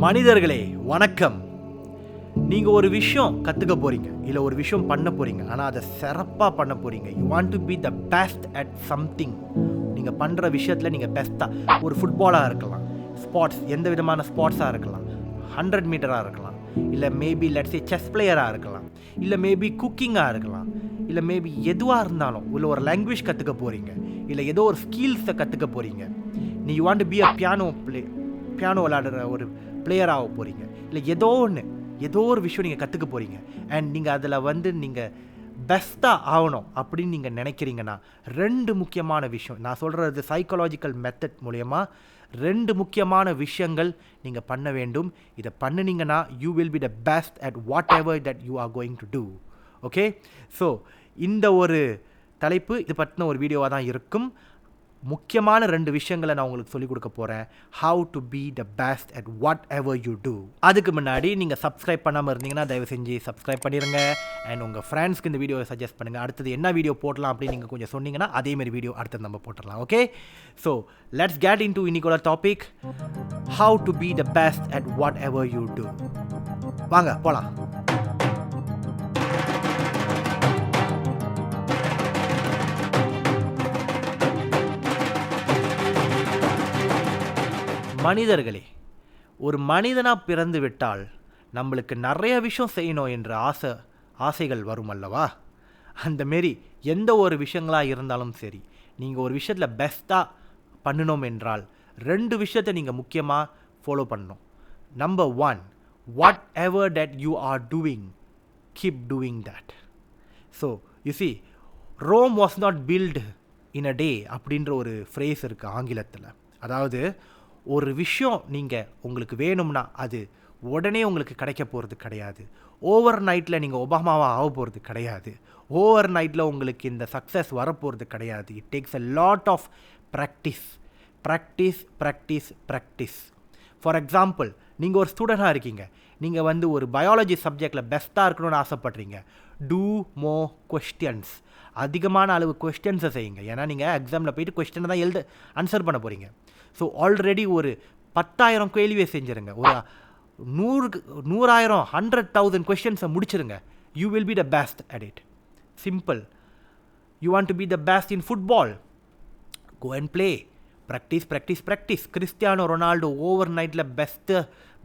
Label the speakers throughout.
Speaker 1: மனிதர்களே வணக்கம். நீங்கள் ஒரு விஷயம் கற்றுக்க போகிறீங்க, இல்லை ஒரு விஷயம் பண்ண போகிறீங்க, ஆனால் அதை சிறப்பாக பண்ண போகிறீங்க. You want to be the best at something. நீங்கள் பண்ணுற விஷயத்தில் நீங்கள் பெஸ்ட்டாக, ஒரு ஃபுட்பாலாக இருக்கலாம், ஸ்போர்ட்ஸ் எந்த விதமான ஸ்போர்ட்ஸாக இருக்கலாம், 100 மீட்டராக இருக்கலாம், இல்லை மேபி லெட்ஸ் செஸ் பிளேயராக இருக்கலாம், இல்லை மேபி குக்கிங்காக இருக்கலாம், இல்லை மேபி எதுவாக இருந்தாலும், இல்லை ஒரு லாங்குவேஜ் கற்றுக்க போகிறீங்க, இல்லை ஏதோ ஒரு ஸ்கில்ஸை கற்றுக்க போகிறீங்க. You want to be a piano விளையாடுற ஒரு பிளேயர் ஆக போகிறீங்க, இல்லை ஏதோ ஒரு விஷயம் நீங்கள் கற்றுக்க போகிறீங்க. அண்ட் நீங்கள் அதில் நீங்கள் பெஸ்ட்டாக ஆகணும் அப்படின்னு நீங்கள் நினைக்கிறீங்கன்னா 2 முக்கியமான விஷயம் நான் சொல்கிறது சைக்காலஜிக்கல் மெத்தட் மூலயமா 2 முக்கியமான விஷயங்கள் நீங்கள் பண்ண வேண்டும். இதை பண்ணினீங்கன்னா you will be the best at whatever that you are going to do. Okay, so இந்த ஒரு தலைப்பு இது பற்றின ஒரு வீடியோவாக தான் இருக்கும். முக்கியமான 2 விஷயங்களை நான் உங்களுக்கு சொல்லிக் கொடுக்க போகிறேன். How to be the best at whatever you do. அதுக்கு முன்னாடி நீங்கள் சப்ஸ்கிரைப் பண்ணாமல் இருந்தீங்கன்னா தயவு செஞ்சு சப்ஸ்கிரைப் பண்ணிடுங்க. அண்ட் உங்கள் ஃப்ரெண்ட்ஸ்க்கு இந்த வீடியோவை சஜஸ்ட் பண்ணுங்கள். அடுத்தது என்ன வீடியோ போடலாம் அப்படின்னு நீங்கள் கொஞ்சம் சொன்னீங்கன்னா அதேமாரி வீடியோ அடுத்தது நம்ம போட்டுடலாம். Okay, so let's get into இன்னைக்கோட topic, how to be the best at whatever you do. வாங்க போகலாம். மனிதர்களே, ஒரு மனிதனாக பிறந்து விட்டால் நம்மளுக்கு நிறைய விஷயம் செய்யணும் என்ற ஆசைகள் வரும் அல்லவா? அந்தமாரி எந்த ஒரு விஷயங்களாக இருந்தாலும் சரி, நீங்கள் ஒரு விஷயத்தில் பெஸ்ட்டாக பண்ணணும் என்றால் 2 விஷயத்தை நீங்கள் முக்கியமாக ஃபாலோ பண்ணணும். Number 1, whatever that you are doing, keep doing that. So you see, Rome was not built in a day அப்படின்ற ஒரு ஃப்ரேஸ் இருக்குது ஆங்கிலத்தில். அதாவது ஒரு விஷயம் உங்களுக்கு வேணும்னா அது உடனே உங்களுக்கு கிடைக்க போகிறது கிடையாது. ஓவர் நைட்டில் நீங்கள் ஒபாமாவாக ஆக போகிறது கிடையாது. ஓவர் நைட்டில் உங்களுக்கு இந்த சக்ஸஸ் வரப்போகிறது கிடையாது. It takes a lot of practice. For example, நீங்கள் ஒரு ஸ்டூடெண்ட்டாக இருக்கீங்க, நீங்கள் ஒரு பயாலஜி சப்ஜெக்டில் பெஸ்ட்டாக இருக்கணும்னு ஆசைப்பட்றீங்க. டூ மோர் கொஸ்டின்ஸ், அதிகமான அளவு கொஸ்டின்ஸை செய்யுங்க. ஏன்னா நீங்கள் எக்ஸாமில் போயிட்டு கொஸ்டினை தான் ஆன்சர் பண்ண போகிறீங்க. ஸோ ஆல்ரெடி ஒரு 10,000 கேள்வியை செஞ்சுருங்க. ஒரு 100,000 100,000 கொஸ்டின்ஸை முடிச்சிருங்க. You will be the best at it. Simple. You want to be the best in football, go and play. Practice. Cristiano Ronaldo over நைட்டில்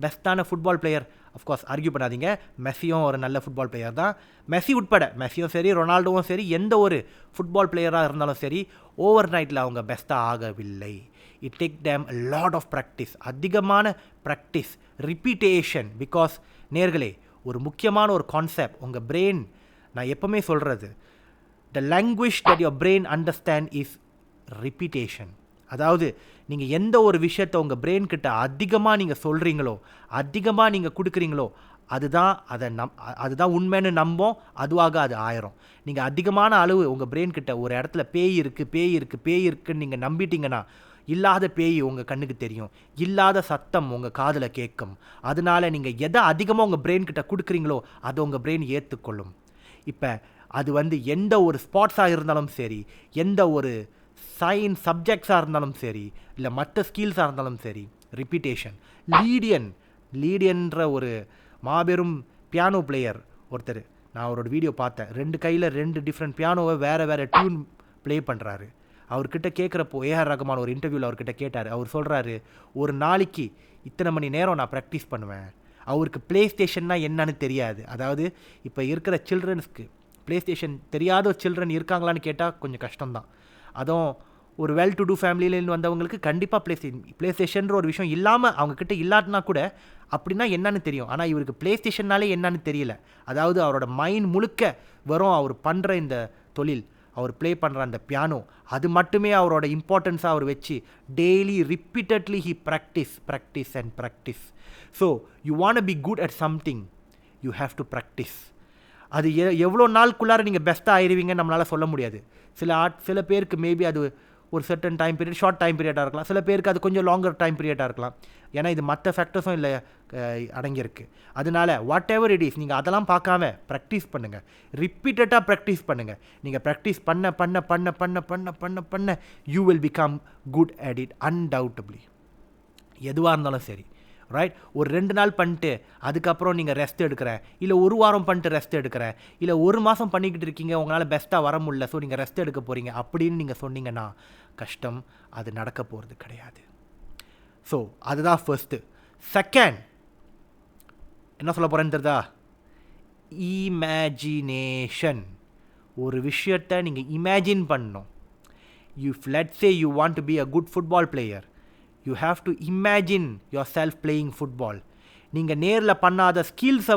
Speaker 1: பெஸ்ட்டான ஃபுட்பால் பிளேயர். அஃப்கோர்ஸ் ஆர்கியூ பண்ணாதீங்க, மெஸ்ஸியும் ஒரு நல்ல ஃபுட்பால் பிளேயர் தான். மெஸ்ஸியும் சரி, ரொனால்டோவும் சரி, எந்த ஒரு ஃபுட்பால் பிளேயராக இருந்தாலும் சரி, ஓவர் நைட்டில் அவங்க பெஸ்ட்டாக ஆகவில்லை. It take them a lot of practice, அதிகமான ப்ராக்டிஸ், ரிப்பீட்டேஷன். பிகாஸ் நேர்களே, ஒரு முக்கியமான ஒரு கான்செப்ட் உங்கள் பிரெயின், நான் எப்போவுமே சொல்கிறது, the language that your brain understand is repetition. அதாவது நீங்கள் எந்த ஒரு விஷயத்தை உங்கள் பிரெயின் கிட்ட அதிகமாக நீங்கள் சொல்கிறீங்களோ, அதிகமாக நீங்கள் கொடுக்குறீங்களோ, அதுதான் உண்மைன்னு நம்போம், அதுவாக அது ஆயிரும். நீங்கள் அதிகமான அளவு உங்கள் பிரெயின் கிட்ட ஒரு இடத்துல பேய் இருக்குன்னு நீங்கள் நம்பிட்டீங்கன்னா, இல்லாத பேய் உங்கள் கண்ணுக்கு தெரியும், இல்லாத சத்தம் உங்கள் காதில் கேட்கும். அதனால நீங்கள் எதை அதிகமாக உங்கள் பிரெயின் கிட்ட கொடுக்குறீங்களோ அதை உங்கள் பிரெயின் ஏற்றுக்கொள்ளும். இப்போ அது எந்த ஒரு ஸ்பாட்ஸாக இருந்தாலும் சரி, எந்த ஒரு சயின்ஸ் சப்ஜெக்ட்ஸாக இருந்தாலும் சரி, இல்லை மற்ற ஸ்கில்ஸாக இருந்தாலும் சரி, ரிப்பீட்டேஷன். லீடியன்ற ஒரு மாபெரும் பியானோ பிளேயர் ஒருத்தர், நான் அவரோட வீடியோ பார்த்தேன். 2 கையில் 2 டிஃப்ரெண்ட் பியானோவை வேறு டியூன் ப்ளே பண்ணுறாரு. அவர்கிட்ட கேட்குறப்போ ஏஆர் ரகுமான் ஒரு இன்டர்வியூவில் அவர்கிட்ட கேட்டார். அவர் சொல்கிறாரு, ஒரு நாளைக்கு இத்தனை மணி நேரம் நான் ப்ராக்டிஸ் பண்ணுவேன். அவருக்கு ப்ளே ஸ்டேஷன்னா என்னன்னு தெரியாது. அதாவது இப்போ இருக்கிற சில்ட்ரன்ஸ்க்கு ப்ளே ஸ்டேஷன் தெரியாத சில்ட்ரன் இருக்காங்களான்னு கேட்டால் கொஞ்சம் கஷ்டம்தான். அதுவும் ஒரு வெல் டு டூ ஃபேமிலியிலேருந்து வந்தவங்களுக்கு கண்டிப்பாக ப்ளே ஸ்டேஷன்ற ஒரு விஷயம் இல்லாமல் அவங்கக்கிட்ட இல்லாட்டினா கூட அப்படின்னா என்னன்னு தெரியும். ஆனால் இவருக்கு ப்ளே ஸ்டேஷன்னாலே என்னன்னு தெரியல. அதாவது அவரோட மைண்ட் முழுக்க வரும் அவர் பண்ணுற இந்த தொழில், அவர் ப்ளே பண்ணுற அந்த பியானோ, அது மட்டுமே அவரோட இம்பார்ட்டன்ஸாக அவர் வச்சு daily repeatedly he practice. So you want be good at something, you have to practice. அது எவ்வளோ நாளுக்குள்ளார நீங்கள் பெஸ்ட்டாக ஆயிடுவீங்கன்னு நம்மளால் சொல்ல முடியாது. சில பேருக்கு மேபி அது ஒரு certain time period, short time பீரியடாக இருக்கலாம். சில பேருக்கு அது கொஞ்சம் லாங்கர் டைம் பீரியடாக இருக்கலாம். ஏன்னா இது மற்ற ஃபேக்டர்ஸும் இல்லை அடங்கியிருக்கு. அதனால வாட் எவர் இட் இஸ், நீங்கள் அதெல்லாம் பார்க்காம ப்ராக்டிஸ் பண்ணுங்கள், ரிப்பீட்டடாக ப்ராக்டிஸ் பண்ணுங்கள். நீங்கள் ப்ராக்டிஸ் பண்ண you will become good at it undoubtedly. எதுவாக இருந்தாலும் சரி, ரைட்? ஒரு 2 நாள் பண்ணிட்டு அதுக்கப்புறம் நீங்கள் ரெஸ்ட் எடுக்கிறேன், இல்லை 1 வாரம் பண்ணிட்டு ரெஸ்ட் எடுக்கிறேன், இல்லை 1 மாதம் பண்ணிக்கிட்டு இருக்கீங்க, உங்களால் பெஸ்ட்டாக வர முடியல, ஸோ நீங்கள் ரெஸ்ட் எடுக்க போகிறீங்க அப்படின்னு நீங்கள் சொன்னீங்கன்னா கஷ்டம். அது நடக்க போகிறது கிடையாது. ஸோ அதுதான் ஃபர்ஸ்ட்டு. செகண்ட் என்ன சொல்ல போகிறேன்னு தெரியுதா? இமேஜினேஷன். ஒரு விஷயத்தை நீங்கள் இமேஜின் பண்ணணும். If let's say you want to be a good football player, you have to imagine yourself playing football. நீங்கள் நேரில் பண்ணாத ஸ்கில்ஸை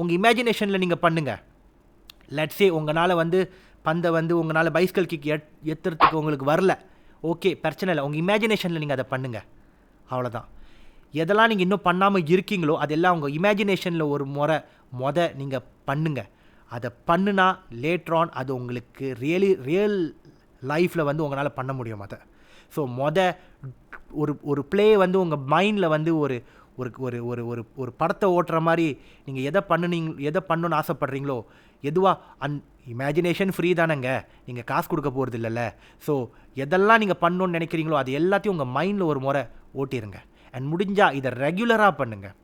Speaker 1: உங்கள் இமேஜினேஷனில் நீங்கள் பண்ணுங்கள். லெட்ஸ் சே உங்களால் பந்தை உங்களால் பைஸ்கல் கிக் ஏற்றுறதுக்கு உங்களுக்கு வரல, ஓகே, பிரச்சனை இல்லை, உங்கள் இமேஜினேஷனில் நீங்கள் அதை பண்ணுங்கள். அவ்வளோதான். எதெல்லாம் நீங்கள் இன்னும் பண்ணாமல் இருக்கீங்களோ அதெல்லாம் உங்கள் இமேஜினேஷனில் ஒரு முறை நீங்கள் பண்ணுங்கள். அதை பண்ணுனா லேட்ரான் அது உங்களுக்கு ரியல் லைஃப்பில் உங்களால் பண்ண முடியும் அதை. ஸோ ஒரு ப்ளே உங்கள் மைண்டில் ஒரு ஒரு ஒரு ஒரு ஒரு ஒரு படத்தை ஓட்டுற மாதிரி நீங்கள் எதை பண்ணணுன்னு ஆசைப்பட்றீங்களோ எதுவாக இமேஜினேஷன் ஃப்ரீ தானேங்க, நீங்கள் காசு கொடுக்க போகிறது இல்லைல்ல. ஸோ எதெல்லாம் நீங்கள் பண்ணணுன்னு நினைக்கிறீங்களோ அது எல்லாத்தையும் உங்கள் மைண்டில் ஒரு முறை ஓட்டிடுங்க. அண்ட் முடிஞ்சால் இதை ரெகுலராக பண்ணுங்கள்.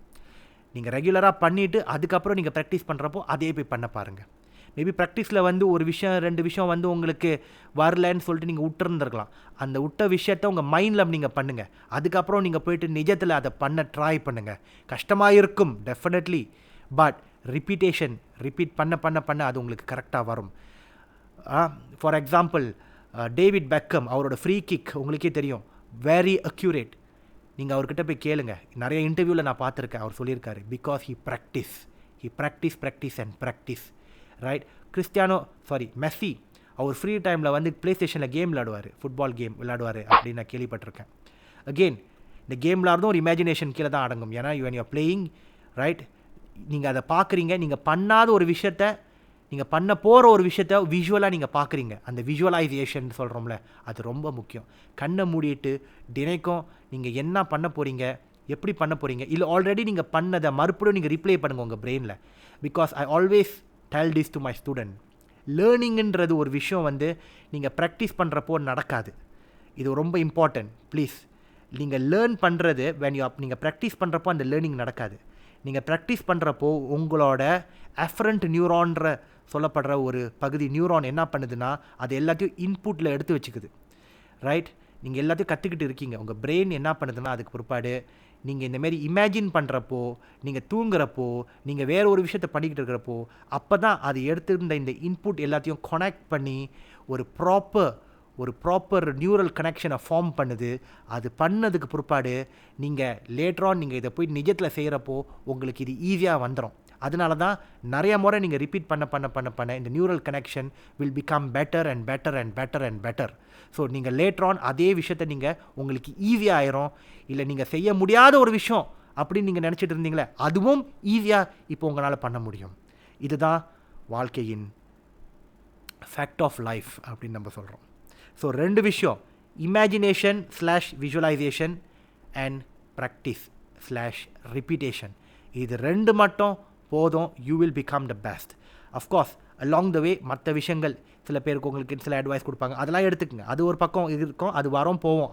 Speaker 1: நீங்கள் ரெகுலராக பண்ணிவிட்டு அதுக்கப்புறம் நீங்கள் ப்ராக்டிஸ் பண்ணுறப்போ அதே போய் பண்ண பாருங்கள். மேபி ப்ராக்டிஸில் ஒரு விஷயம் 2 விஷயம் உங்களுக்கு வரலன்னு சொல்லிட்டு நீங்கள் விட்டுருந்துருக்கலாம். அந்த விட்ட விஷயத்த உங்கள் மைண்டில் நீங்கள் பண்ணுங்கள். அதுக்கப்புறம் நீங்கள் போய்ட்டு நிஜத்தில் அதை பண்ண ட்ரை பண்ணுங்கள். கஷ்டமாக இருக்கும் டெஃபினெட்லி, பட் ரிப்பீட் பண்ண அது உங்களுக்கு கரெக்டாக வரும். ஃபார் எக்ஸாம்பிள் டேவிட் பெக்கம், அவரோட ஃப்ரீ கிக் உங்களுக்கே தெரியும், வெரி அக்யூரேட். நீங்கள் அவர்கிட்ட போய் கேளுங்க, நிறைய இன்டர்வியூவில் நான் பார்த்துருக்கேன், அவர் சொல்லியிருக்காரு, because he practice. Right? Messi அவர் ஃப்ரீ டைமில் ப்ளே ஸ்டேஷனில் கேம் விளையாடுவார், ஃபுட்பால் கேம் விளையாடுவார் அப்படின்னு நான் கேள்விப்பட்டிருக்கேன். அகெயின் இந்த கேம் விளையாடுறதும் ஒரு இமேஜினேஷன் கீழே தான் அடங்கும். ஏன்னா when you are playing, right, நீங்கள் அதை பார்க்குறீங்க, நீங்கள் பண்ணாத ஒரு விஷயத்த, நீங்கள் பண்ண போகிற ஒரு விஷயத்த விஷுவலாக நீங்கள் பார்க்குறீங்க. அந்த விஷுவலைசேஷன் சொல்கிறோம்ல, அது ரொம்ப முக்கியம். கண்ணை மூடிட்டு தினைக்கும் நீங்கள் என்ன பண்ண போகிறீங்க, எப்படி பண்ண போகிறீங்க, இல்லை ஆல்ரெடி நீங்கள் பண்ணதை மறுபடியும் நீங்கள் ரிப்ளே பண்ணுங்கள் உங்கள் பிரெயினில். Because I always tell this to my student, லேர்னிங்கிறது ஒரு விஷயம் நீங்கள் ப்ராக்டிஸ் பண்ணுறப்போ நடக்காது. இது ரொம்ப இம்பார்ட்டன்ட். ப்ளீஸ், நீங்கள் லேர்ன் பண்ணுறது நீங்கள் ப்ராக்டிஸ் பண்ணுறப்போ அந்த லேர்னிங் நடக்காது. நீங்கள் ப்ராக்டிஸ் பண்ணுறப்போ உங்களோட அஃபரண்ட் நியூரான்ற சொல்லப்படுற ஒரு பகுதி நியூரான் என்ன பண்ணுதுன்னா அது எல்லாத்தையும் இன்புட்டில் எடுத்து வச்சுக்குது. ரைட்? நீங்கள் எல்லாத்தையும் கற்றுக்கிட்டு இருக்கீங்க. உங்கள் பிரெயின் என்ன பண்ணுதுன்னா அதுக்கு பிற்பாடு நீங்கள் இந்தமாரி இமேஜின் பண்ணுறப்போ, நீங்கள் தூங்குறப்போ, நீங்கள் வேறு ஒரு விஷயத்தை பண்ணிக்கிட்டு இருக்கிறப்போ, அப்போ தான் அது எடுத்திருந்த இந்த இன்புட் எல்லாத்தையும் கனெக்ட் பண்ணி ஒரு ப்ராப்பர் நியூரல் கனெக்ஷனை ஃபார்ம் பண்ணுது. அது பண்ணதுக்கு பிற்பாடு நீங்கள் லேட்டரான் நீங்கள் இதை போய் நிஜத்தில் செய்கிறப்போ உங்களுக்கு இது ஈஸியாக வந்துடும். அதனால தான் நிறைய முறை நீங்கள் ரிப்பீட் பண்ண இந்த neural connection will become better. So நீங்கள் லேட்டரான் அதே விஷயத்தை நீங்கள் உங்களுக்கு ஈஸியாக ஆயிரும். இல்லை நீங்கள் செய்ய முடியாத ஒரு விஷயம் அப்படின்னு நீங்கள் நினச்சிட்டு இருந்தீங்களே, அதுவும் ஈஸியாக இப்போ உங்களால் பண்ண முடியும். இதுதான் வாழ்க்கையின் ஃபேக்ட் ஆஃப் லைஃப் அப்படின்னு நம்ம சொல்கிறோம். ஸோ 2 விஷயம், இமேஜினேஷன்/விஷுவலைசேஷன் அண்ட் ப்ராக்டிஸ்/ரிப்பீட்டேஷன். இது 2 மட்டும் போதும், you will become the best. Of course along the way மற்ற விஷயங்கள் சில பேருக்கு உங்களுக்கு சில அட்வைஸ் கொடுப்பாங்க, அதெல்லாம் எடுத்துக்கங்க. அது ஒரு பக்கம் இருக்கும், அது வரும் போவோம்.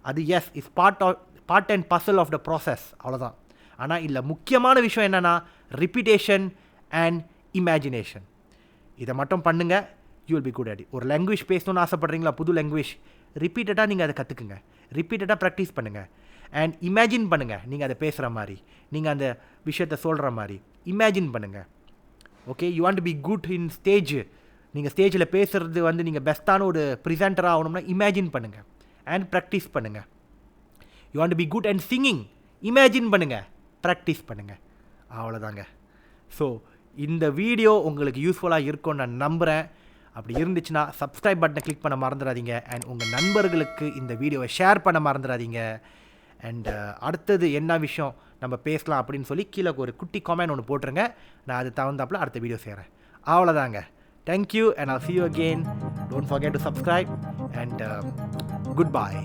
Speaker 1: அது as is part and parcel of the process, அவ்வளோதான். ஆனால் இல்லை, முக்கியமான விஷயம் என்னென்னா ரிப்பீட்டேஷன் அண்ட் இமேஜினேஷன். இதை மட்டும் பண்ணுங்கள், you will be good at it. ஒரு லாங்குவேஜ் பேசணும்னு ஆசைப்பட்றீங்களா, புது லாங்குவேஜ், ரிப்பீட்டடாக நீங்கள் அதை கற்றுக்குங்க, ரிப்பீட்டடாக ப்ராக்டிஸ் பண்ணுங்கள். அண்ட் இமேஜின் பண்ணுங்கள், நீங்கள் அதை பேசுகிற மாதிரி, நீங்கள் அந்த விஷயத்தை சொல்கிற மாதிரி இமேஜின் பண்ணுங்கள். Okay, you want to be good in stage, நீங்கள் ஸ்டேஜில் பேசுகிறது நீங்கள் பெஸ்ட்டான ஒரு ப்ரெசென்டராக ஆகணும்னா இமேஜின் பண்ணுங்கள் அண்ட் ப்ராக்டிஸ் பண்ணுங்கள். You want to be good and singing, imagine பண்ணுங்கள், ப்ராக்டிஸ் பண்ணுங்கள். அவ்வளோதாங்க. ஸோ இந்த வீடியோ உங்களுக்கு யூஸ்ஃபுல்லாக இருக்கும்னு நான் நம்புகிறேன். அப்படி இருந்துச்சுன்னா சப்ஸ்கிரைப் பட்டனை கிளிக் பண்ண மறந்துடாதீங்க. அண்ட் உங்கள் நண்பர்களுக்கு இந்த வீடியோவை ஷேர் பண்ண மறந்துடாதீங்க. அண்ட் அடுத்தது என்ன விஷயம் நம்ம பேசலாம் அப்படின்னு சொல்லி கீழே ஒரு குட்டி காமெண்ட் ஒன்று போட்டுருங்க. நான் அது தகுந்தாப்பில் அடுத்த வீடியோ செய்கிறேன். அவ்வளோதாங்க. Thank you and I'll see you again. Don't forget to subscribe and goodbye.